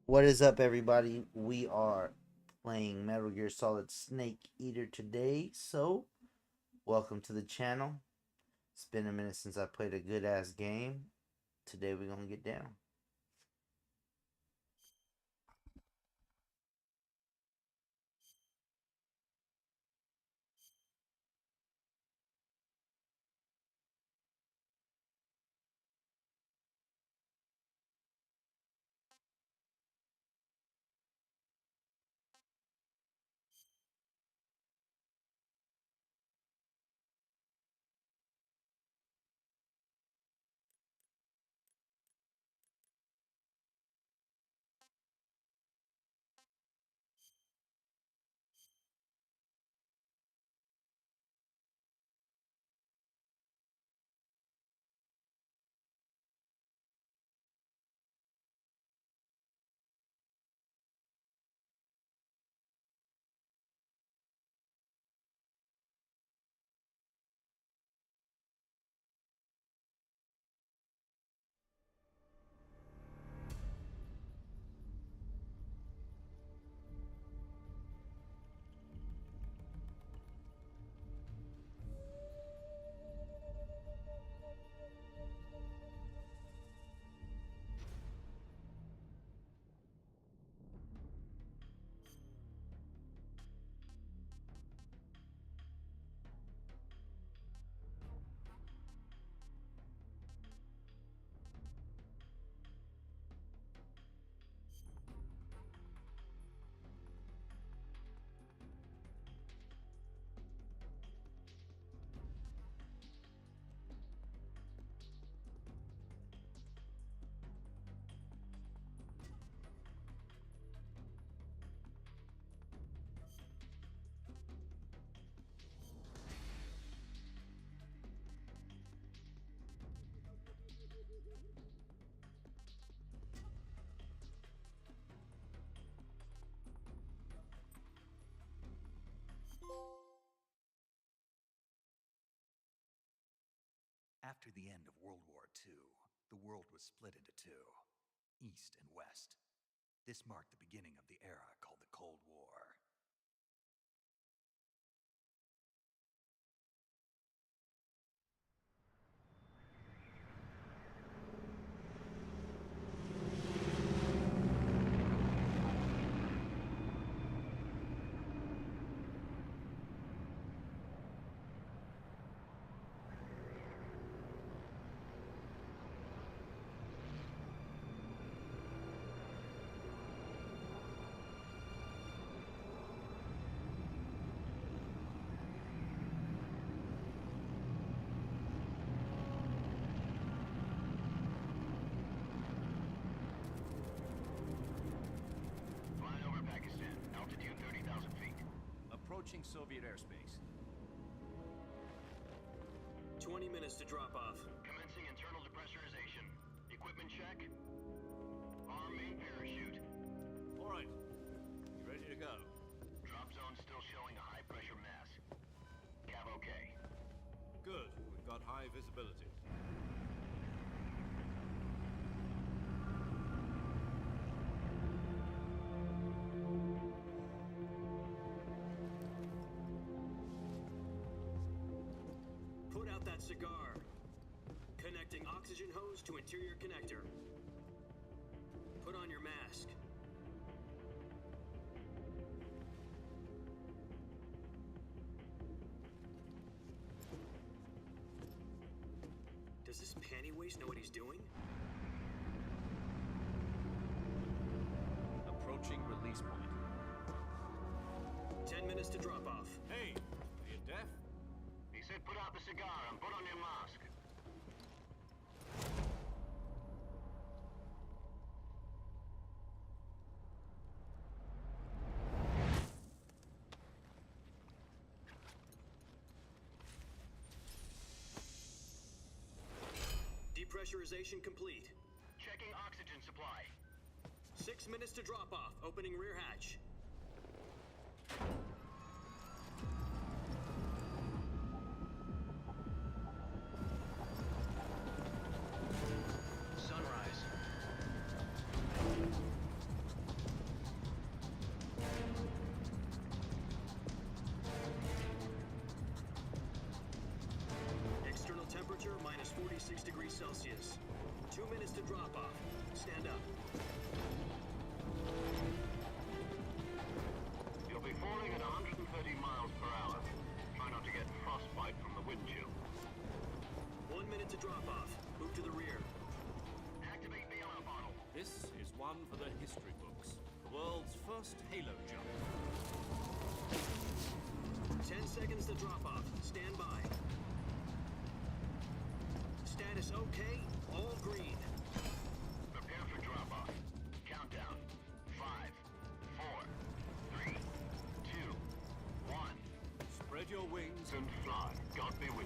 What is up, everybody? We are playing Metal Gear Solid Snake Eater today, so welcome to the channel. It's been a minute since I played a good ass game. Today we're gonna get down. After the end of World War II, the world was split into two, East and West. This marked the beginning of the era called the Cold War. Approaching Soviet airspace. 20 minutes to drop off. Commencing internal depressurization. Equipment check. Arm main parachute. All right. You ready to go? Drop zone still showing a high pressure mass. Cav okay. Good. We've got high visibility. Put out that cigar. Connecting oxygen hose to interior connector. Put on your mask. Does this panty waste know what he's doing? Approaching release point. 10 minutes to drop off. Hey, are you deaf? He said put out the cigar and put on your mask. Depressurization complete. Checking oxygen supply. 6 minutes to drop off. Opening rear hatch. Sunrise. 46 degrees Celsius. 2 minutes to drop off. Stand up. You'll be falling at 130 miles per hour. Try not to get frostbite from the wind chill. 1 minute to drop off. Move to the rear. Activate the ammo bottle. This is one for the history books. The world's first halo jump. 10 seconds to drop off. Stand by. Status okay. All green. Prepare for drop-off. Countdown. 5, 4, 3, 2, 1. Spread your wings And fly. God be with you.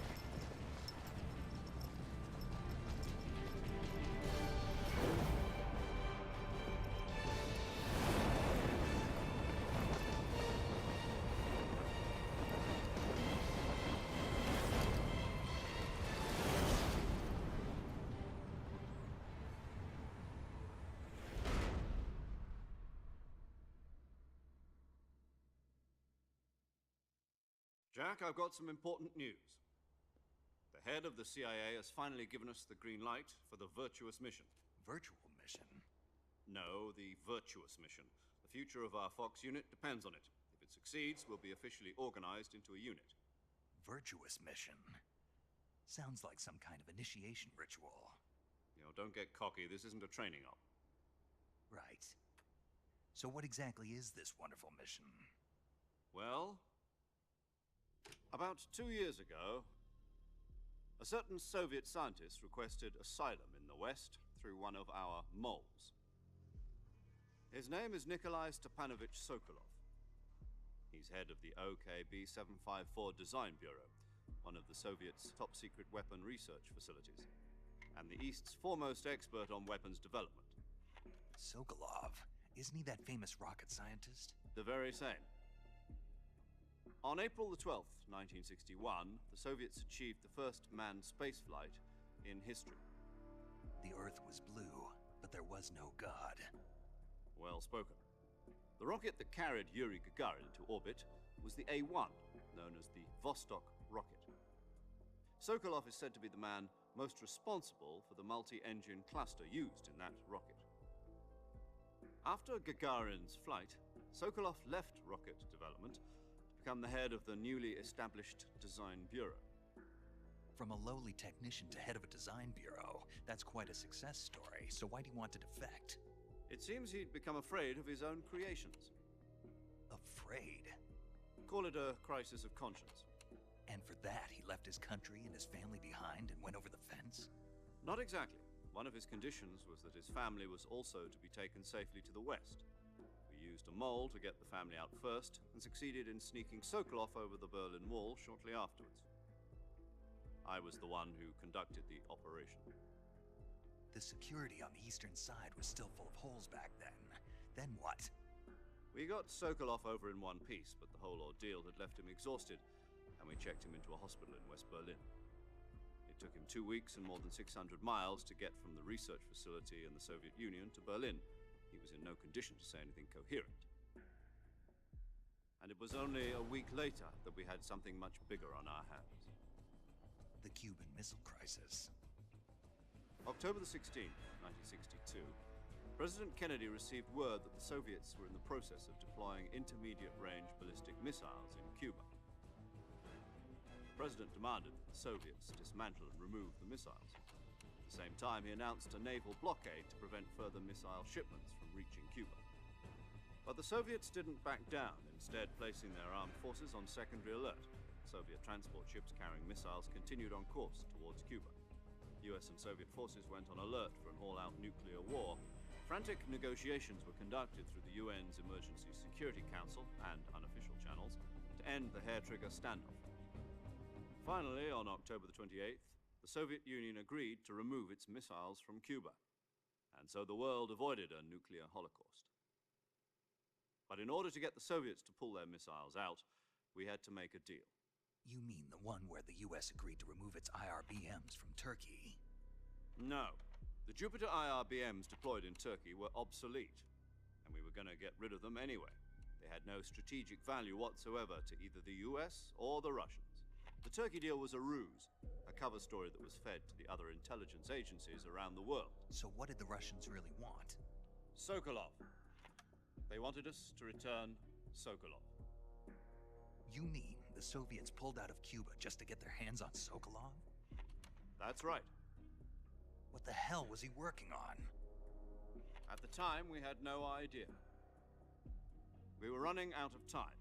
Jack, I've got some important news. The head of the CIA has finally given us the green light for the virtuous mission. Virtual mission? No, the virtuous mission. The future of our Fox unit depends on it. If it succeeds, we'll be officially organized into a unit. Virtuous mission? Sounds like some kind of initiation ritual. Don't get cocky. This isn't a training op. Right. So what exactly is this wonderful mission? Well, about 2 years ago, a certain Soviet scientist requested asylum in the West through one of our moles. His name is Nikolai Stepanovich Sokolov. He's head of the OKB 754 Design Bureau, one of the Soviets' top-secret weapon research facilities, and the East's foremost expert on weapons development. Sokolov? Isn't he that famous rocket scientist? The very same. On April the 12th, 1961, the Soviets achieved the first manned spaceflight in history. The Earth was blue, but there was no God. Well spoken. The rocket that carried Yuri Gagarin to orbit was the A-1, known as the Vostok rocket. Sokolov is said to be the man most responsible for the multi-engine cluster used in that rocket. After Gagarin's flight, Sokolov left rocket development to become the head of the newly established Design Bureau. From a lowly technician to head of a design bureau, that's quite a success story, so why'd he want to defect? It seems he'd become afraid of his own creations. Afraid? Call it a crisis of conscience. And for that, he left his country and his family behind and went over the fence? Not exactly. One of his conditions was that his family was also to be taken safely to the west. We used a mole to get the family out first, and succeeded in sneaking Sokolov over the Berlin Wall shortly afterwards. I was the one who conducted the operation. The security on the eastern side was still full of holes back then. Then what? We got Sokolov over in one piece, but the whole ordeal had left him exhausted, and we checked him into a hospital in West Berlin. It took him 2 weeks and more than 600 miles to get from the research facility in the Soviet Union to Berlin. He was in no condition to say anything coherent. And it was only a week later that we had something much bigger on our hands. The Cuban Missile Crisis. October the 16th, 1962, President Kennedy received word that the Soviets were in the process of deploying intermediate-range ballistic missiles in Cuba. The President demanded that the Soviets dismantle and remove the missiles. At the same time, he announced a naval blockade to prevent further missile shipments from reaching Cuba. But the Soviets didn't back down, instead placing their armed forces on secondary alert. Soviet transport ships carrying missiles continued on course towards Cuba. US and Soviet forces went on alert for an all-out nuclear war. Frantic negotiations were conducted through the UN's Emergency Security Council and unofficial channels to end the hair-trigger standoff. Finally, on October the 28th, the Soviet Union agreed to remove its missiles from Cuba, and so the world avoided a nuclear holocaust. But in order to get the Soviets to pull their missiles out, we had to make a deal. You mean the one where the US agreed to remove its IRBMs from Turkey? No. The Jupiter IRBMs deployed in Turkey were obsolete, and we were going to get rid of them anyway. They had no strategic value whatsoever to either the US or the Russians. The Turkey deal was a ruse, a a cover story that was fed to the other intelligence agencies around the world. So what did the Russians really want? Sokolov. They wanted us to return Sokolov. You mean the Soviets pulled out of Cuba just to get their hands on Sokolov? That's right. What the hell was he working on? At the time, we had no idea. We were running out of time.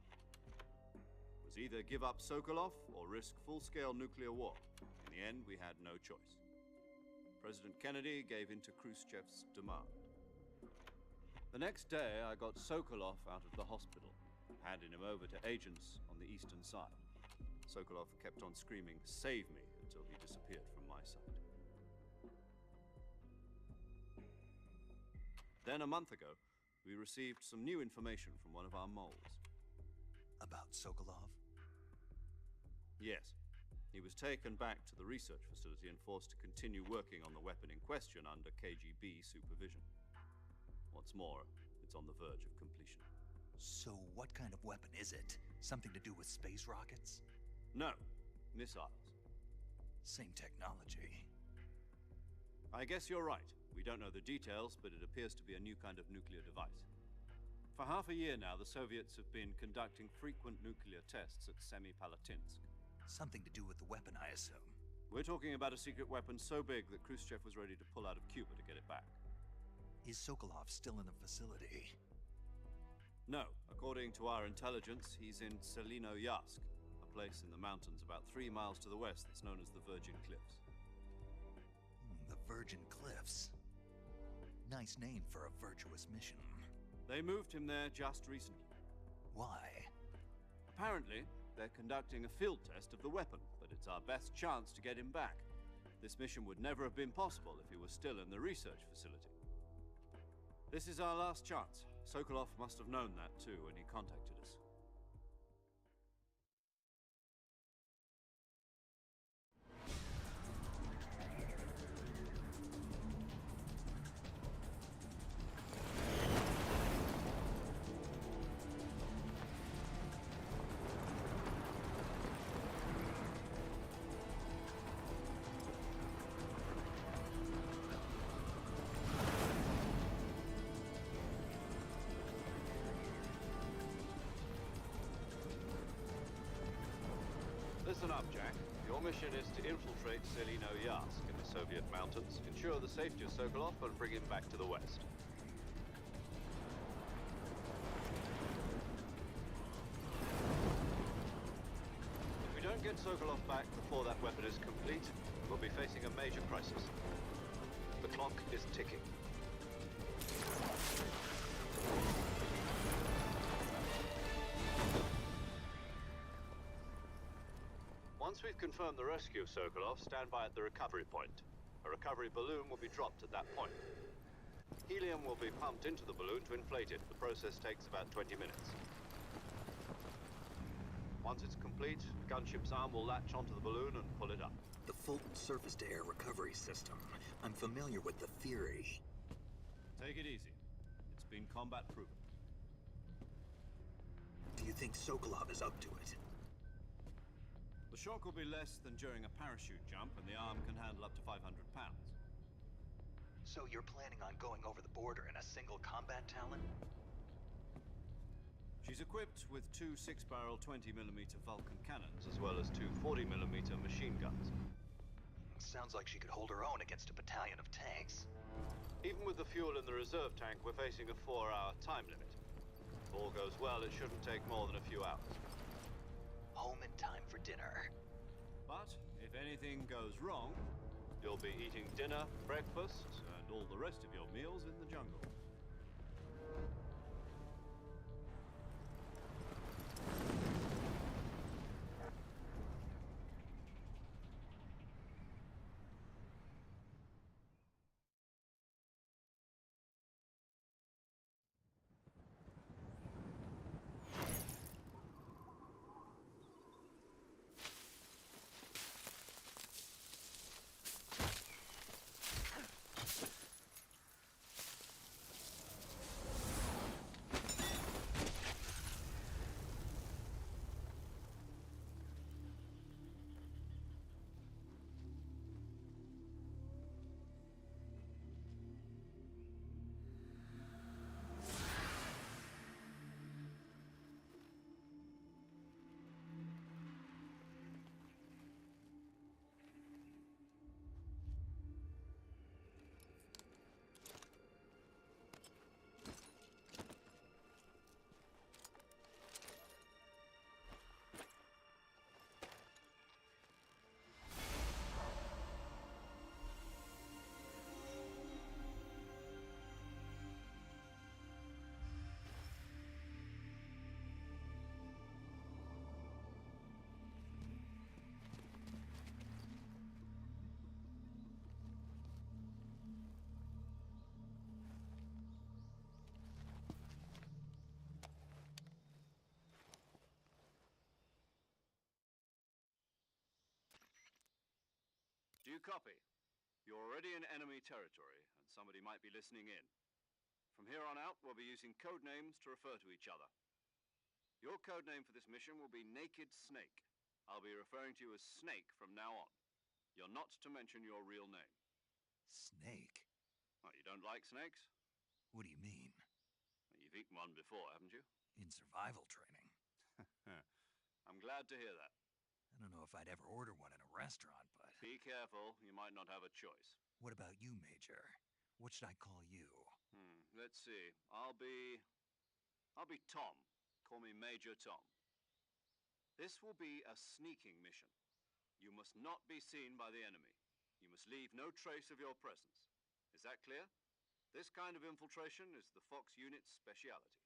It was either give up Sokolov or risk full-scale nuclear war. In the end, we had no choice. President Kennedy gave in to Khrushchev's demand. The next day, I got Sokolov out of the hospital, handing him over to agents on the eastern side. Sokolov kept on screaming, "Save me," until he disappeared from my sight. Then, a month ago, we received some new information from one of our moles. About Sokolov? Yes. He was taken back to the research facility and forced to continue working on the weapon in question under KGB supervision. What's more, it's on the verge of completion. So what kind of weapon is it? Something to do with space rockets? No, missiles. Same technology. I guess you're right. We don't know the details, but it appears to be a new kind of nuclear device. For half a year now, the Soviets have been conducting frequent nuclear tests at Semipalatinsk. Something to do with the weapon, I assume. We're talking about a secret weapon so big that Khrushchev was ready to pull out of Cuba to get it back. Is Sokolov still in the facility? No. According to our intelligence, he's in Selino-Yarsk, a place in the mountains about 3 miles to the west that's known as the Virgin Cliffs. The Virgin Cliffs. Nice name for a virtuous mission. They moved him there just recently. Why? Apparently, they're conducting a field test of the weapon, but it's our best chance to get him back. This mission would never have been possible if he was still in the research facility. This is our last chance. Sokolov must have known that too when he contacted us. Listen up, Jack. Your mission is to infiltrate Selino-Yarsk in the Soviet mountains, ensure the safety of Sokolov, and bring him back to the west. If we don't get Sokolov back before that weapon is complete, we'll be facing a major crisis. The clock is ticking. Once we've confirmed the rescue of Sokolov, stand by at the recovery point. A recovery balloon will be dropped at that point. Helium will be pumped into the balloon to inflate it. The process takes about 20 minutes. Once it's complete, the gunship's arm will latch onto the balloon and pull it up. The Fulton surface-to-air recovery system. I'm familiar with the theory. Take it easy. It's been combat proven. Do you think Sokolov is up to it? The shock will be less than during a parachute jump, and the arm can handle up to 500 pounds. So you're planning on going over the border in a single combat Talon? She's equipped with 2 6-barrel 20mm Vulcan cannons, as well as 2 40mm machine guns. Sounds like she could hold her own against a battalion of tanks. Even with the fuel in the reserve tank, we're facing a 4-hour time limit. If all goes well, it shouldn't take more than a few hours. Home in time for dinner. But if anything goes wrong, you'll be eating dinner, breakfast, and all the rest of your meals in the jungle. you copy? You're already in enemy territory, and somebody might be listening in. From here on out, we'll be using code names to refer to each other. Your code name for this mission will be Naked Snake. I'll be referring to you as Snake from now on. You're not to mention your real name. Snake? Oh, you don't like snakes? What do you mean? You've eaten one before, haven't you? In survival training? I'm glad to hear that. I don't know if I'd ever order one in a restaurant, but... Be careful, you might not have a choice. What about you, Major? What should I call you? Let's see. I'll be Tom. Call me Major Tom. This will be a sneaking mission. You must not be seen by the enemy. You must leave no trace of your presence. Is that clear? This kind of infiltration is the Fox unit's speciality.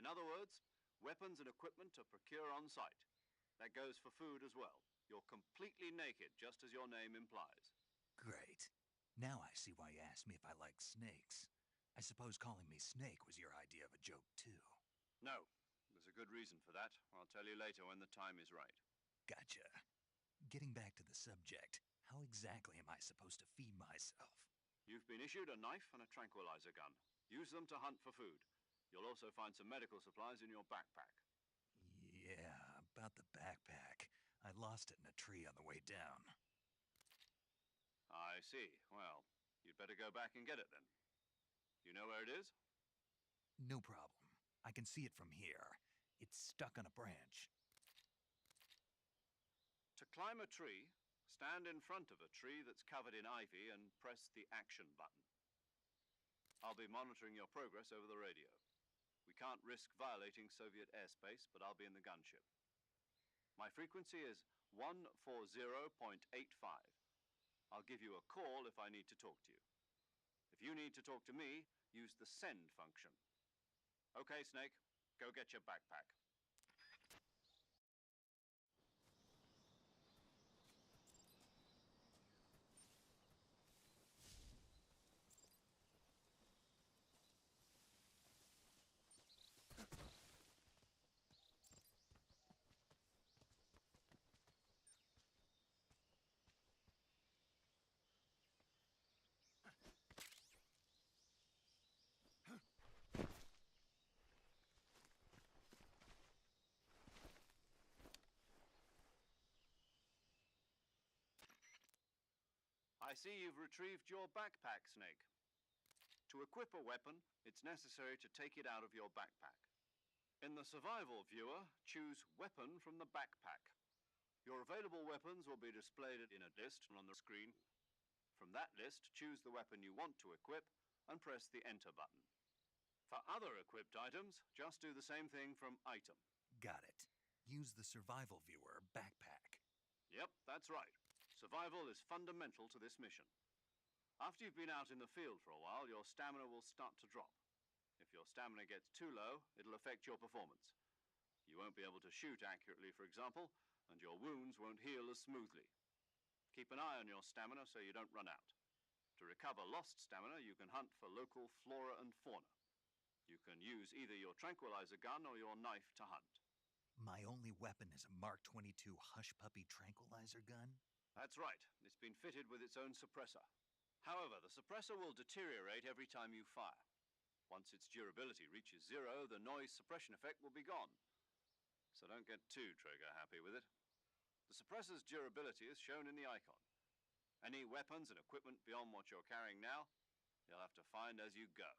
In other words, weapons and equipment are procured on site. That goes for food as well. You're completely naked, just as your name implies. Great. Now I see why you asked me if I like snakes. I suppose calling me Snake was your idea of a joke, too. No, there's a good reason for that. I'll tell you later when the time is right. Gotcha. Getting back to the subject, how exactly am I supposed to feed myself? You've been issued a knife and a tranquilizer gun. Use them to hunt for food. You'll also find some medical supplies in your backpack. Yeah, about the backpack. I lost it in a tree on the way down. I see. Well, you'd better go back and get it then. You know where it is? No problem. I can see it from here. It's stuck on a branch. To climb a tree, stand in front of a tree that's covered in ivy and press the action button. I'll be monitoring your progress over the radio. We can't risk violating Soviet airspace, but I'll be in the gunship. My frequency is 140.85. I'll give you a call if I need to talk to you. If you need to talk to me, use the send function. Okay, Snake, go get your backpack. I see you've retrieved your backpack, Snake. To equip a weapon, it's necessary to take it out of your backpack. In the survival viewer, choose Weapon from the backpack. Your available weapons will be displayed in a list on the screen. From that list, choose the weapon you want to equip and press the Enter button. For other equipped items, just do the same thing from Item. Got it. Use the survival viewer backpack. Yep, that's right. Survival is fundamental to this mission. After you've been out in the field for a while, your stamina will start to drop. If your stamina gets too low, it'll affect your performance. You won't be able to shoot accurately, for example, and your wounds won't heal as smoothly. Keep an eye on your stamina so you don't run out. To recover lost stamina, you can hunt for local flora and fauna. You can use either your tranquilizer gun or your knife to hunt. My only weapon is a Mark 22 Hush Puppy tranquilizer gun? That's right. It's been fitted with its own suppressor. However, the suppressor will deteriorate every time you fire. Once its durability reaches 0, the noise suppression effect will be gone. So don't get too trigger happy with it. The suppressor's durability is shown in the icon. Any weapons and equipment beyond what you're carrying now, you'll have to find as you go.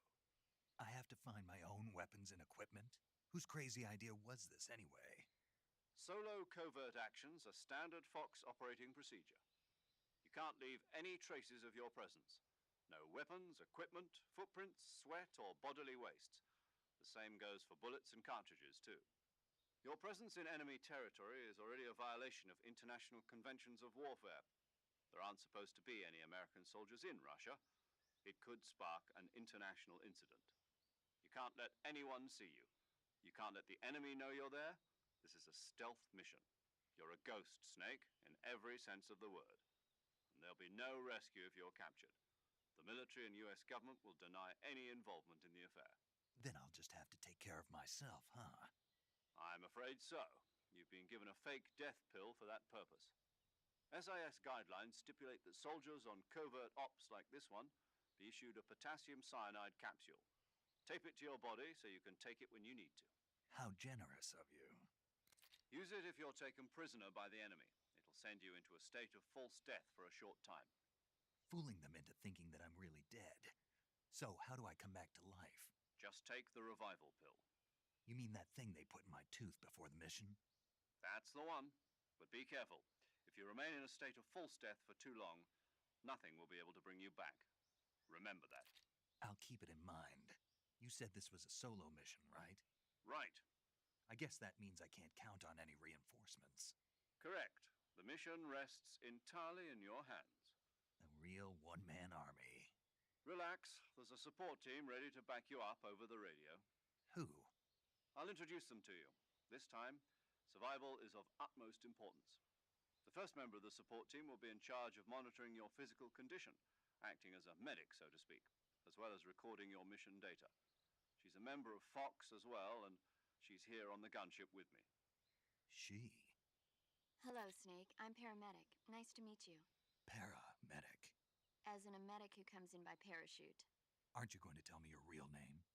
I have to find my own weapons and equipment? Whose crazy idea was this anyway? Solo covert actions are standard Fox operating procedure. You can't leave any traces of your presence. No weapons, equipment, footprints, sweat, or bodily waste. The same goes for bullets and cartridges, too. Your presence in enemy territory is already a violation of international conventions of warfare. There aren't supposed to be any American soldiers in Russia. It could spark an international incident. You can't let anyone see you. You can't let the enemy know you're there. This is a stealth mission. You're a ghost, Snake, in every sense of the word. And there'll be no rescue if you're captured. The military and US government will deny any involvement in the affair. Then I'll just have to take care of myself, huh? I'm afraid so. You've been given a fake death pill for that purpose. SAS guidelines stipulate that soldiers on covert ops like this one be issued a potassium cyanide capsule. Tape it to your body so you can take it when you need to. How generous of you. Use it if you're taken prisoner by the enemy. It'll send you into a state of false death for a short time. Fooling them into thinking that I'm really dead. So, how do I come back to life? Just take the revival pill. You mean that thing they put in my tooth before the mission? That's the one. But be careful. If you remain in a state of false death for too long, nothing will be able to bring you back. Remember that. I'll keep it in mind. You said this was a solo mission, right? Right. I guess that means I can't count on any reinforcements. Correct. The mission rests entirely in your hands. A real one-man army. Relax. There's a support team ready to back you up over the radio. Who? I'll introduce them to you. This time, survival is of utmost importance. The first member of the support team will be in charge of monitoring your physical condition, acting as a medic, so to speak, as well as recording your mission data. She's a member of Fox as well, and she's here on the gunship with me. She? Hello, Snake. I'm paramedic. Nice to meet you. Paramedic. As in a medic who comes in by parachute. Aren't you going to tell me your real name?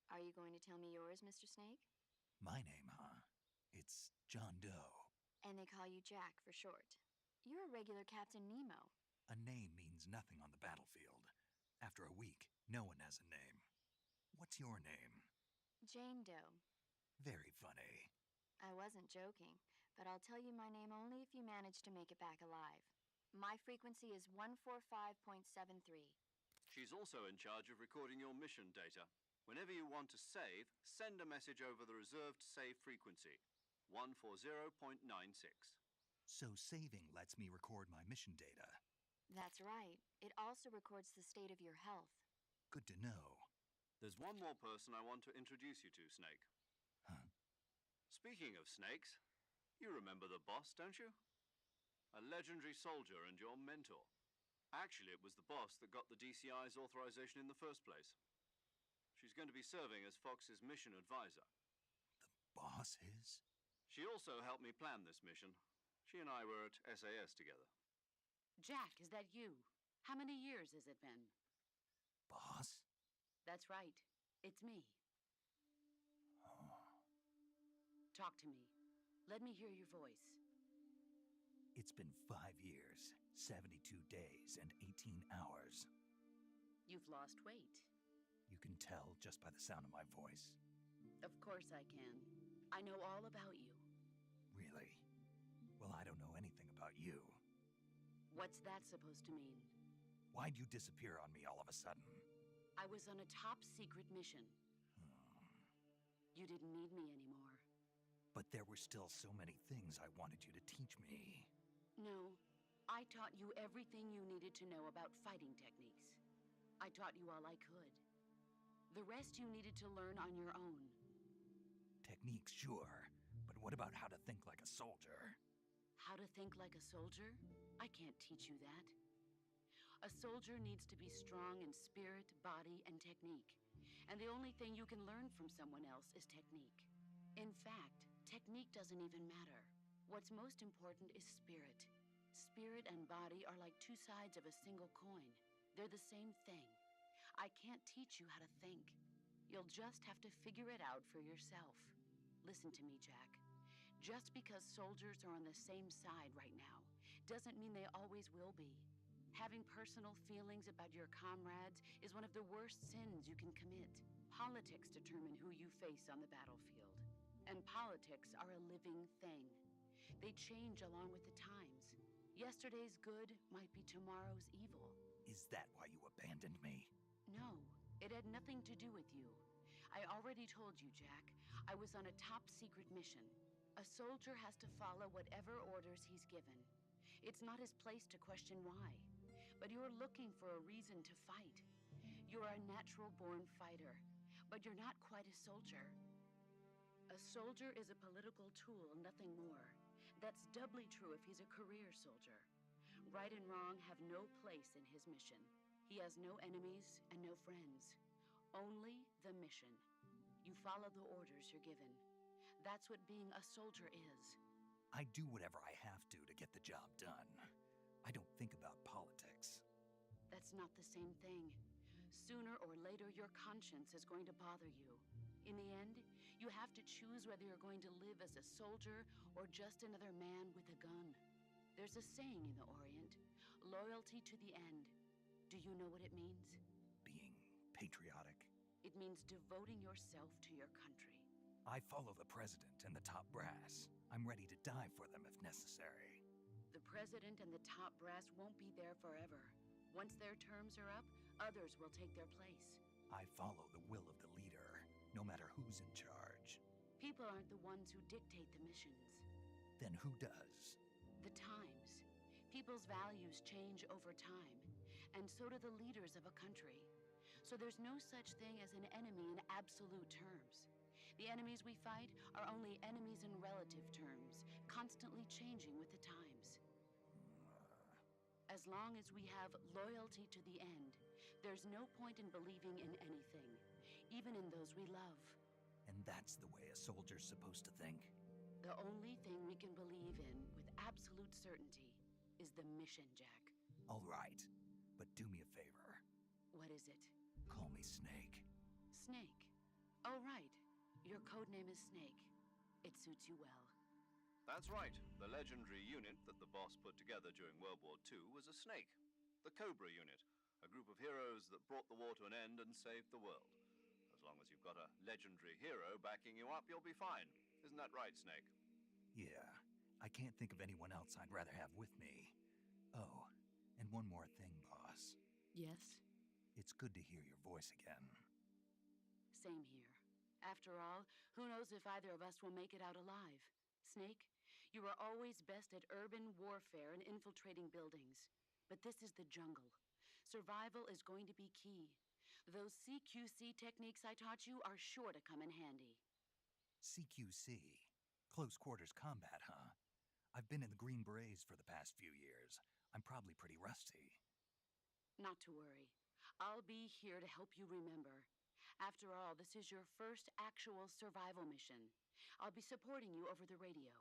Are you going to tell me yours, Mr. Snake? My name, huh? It's John Doe. And they call you Jack for short. You're a regular Captain Nemo. A name means nothing on the battlefield. After a week, no one has a name. What's your name? Jane Doe. Very funny. I wasn't joking, but I'll tell you my name only if you manage to make it back alive. My frequency is 145.73. She's also in charge of recording your mission data. Whenever you want to save, send a message over the reserved save frequency, 140.96. So saving lets me record my mission data. That's right. It also records the state of your health. Good to know. There's one more person I want to introduce you to, Snake. Huh? Speaking of snakes, you remember the boss, don't you? A legendary soldier and your mentor. Actually, it was the boss that got the DCI's authorization in the first place. She's going to be serving as Fox's mission advisor. The boss is? She also helped me plan this mission. She and I were at SAS together. Jack, is that you? How many years has it been? Boss? That's right. It's me. Oh. Talk to me. Let me hear your voice. It's been 5 years, 72 days, and 18 hours. You've lost weight. You can tell just by the sound of my voice. Of course I can. I know all about you. Really? Well, I don't know anything about you. What's that supposed to mean? Why'd you disappear on me all of a sudden? I was on a top secret mission. You didn't need me anymore. But there were still so many things I wanted you to teach me. No, I taught you everything you needed to know about fighting techniques. I taught you all I could. The rest you needed to learn on your own. Techniques, sure. But what about how to think like a soldier? How to think like a soldier? I can't teach you that. A soldier needs to be strong in spirit, body, and technique. And the only thing you can learn from someone else is technique. In fact, technique doesn't even matter. What's most important is spirit. Spirit and body are like two sides of a single coin. They're the same thing. I can't teach you how to think. You'll just have to figure it out for yourself. Listen to me, Jack. Just because soldiers are on the same side right now doesn't mean they always will be. Having personal feelings about your comrades is one of the worst sins you can commit. Politics determine who you face on the battlefield. And politics are a living thing. They change along with the times. Yesterday's good might be tomorrow's evil. Is that why you abandoned me? No, it had nothing to do with you. I already told you, Jack. I was on a top secret mission. A soldier has to follow whatever orders he's given. It's not his place to question why. But you're looking for a reason to fight. You're a natural-born fighter, but you're not quite a soldier. A soldier is a political tool, nothing more. That's doubly true if he's a career soldier. Right and wrong have no place in his mission. He has no enemies and no friends. Only the mission. You follow the orders you're given. That's what being a soldier is. I do whatever I have to get the job done. I don't think about politics. That's not the same thing. Sooner or later, your conscience is going to bother you. In the end, you have to choose whether you're going to live as a soldier or just another man with a gun. There's a saying in the Orient, loyalty to the end. Do you know what it means? Being patriotic. It means devoting yourself to your country. I follow the president and the top brass. I'm ready to die for them if necessary. The president and the top brass won't be there forever. Once their terms are up, others will take their place. I follow the will of the leader, no matter who's in charge. People aren't the ones who dictate the missions. Then who does? The times. People's values change over time, and so do the leaders of a country. So there's no such thing as an enemy in absolute terms. The enemies we fight are only enemies in relative terms, constantly changing with the times. As long as we have loyalty to the end, there's no point in believing in anything, even in those we love. And that's the way a soldier's supposed to think? The only thing we can believe in with absolute certainty is the mission, Jack. All right, but do me a favor. What is it? Call me Snake. Snake. Oh, right. Your code name is Snake. It suits you well. That's right. The legendary unit that the boss put together during World War II was a snake. The Cobra unit, a group of heroes that brought the war to an end and saved the world. As long as you've got a legendary hero backing you up, you'll be fine. Isn't that right, Snake? Yeah, I can't think of anyone else I'd rather have with me. Oh, and one more thing, boss. Yes? It's good to hear your voice again. Same here. After all, who knows if either of us will make it out alive? Snake, you were always best at urban warfare and infiltrating buildings. But this is the jungle. Survival is going to be key. Those CQC techniques I taught you are sure to come in handy. CQC? Close quarters combat, huh? I've been in the Green Berets for the past few years. I'm probably pretty rusty. Not to worry. I'll be here to help you remember. After all, this is your first actual survival mission. I'll be supporting you over the radio.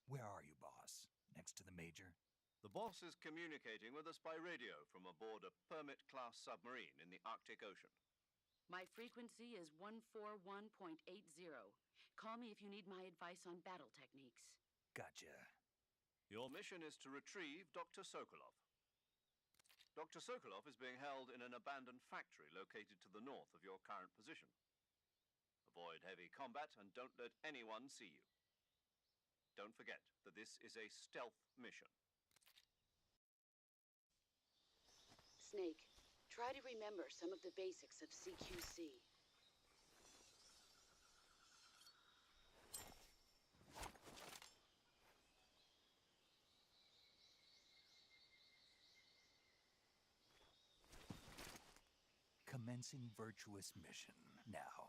Where are you, boss? Next to the major? The boss is communicating with us by radio from aboard a Permit-class submarine in the Arctic Ocean. My frequency is 141.80. Call me if you need my advice on battle techniques. Gotcha. Your mission is to retrieve Dr. Sokolov. Dr. Sokolov is being held in an abandoned factory located to the north of your current position. Avoid heavy combat and don't let anyone see you. Don't forget that this is a stealth mission. Snake, try to remember some of the basics of CQC. Commencing virtuous mission. Now,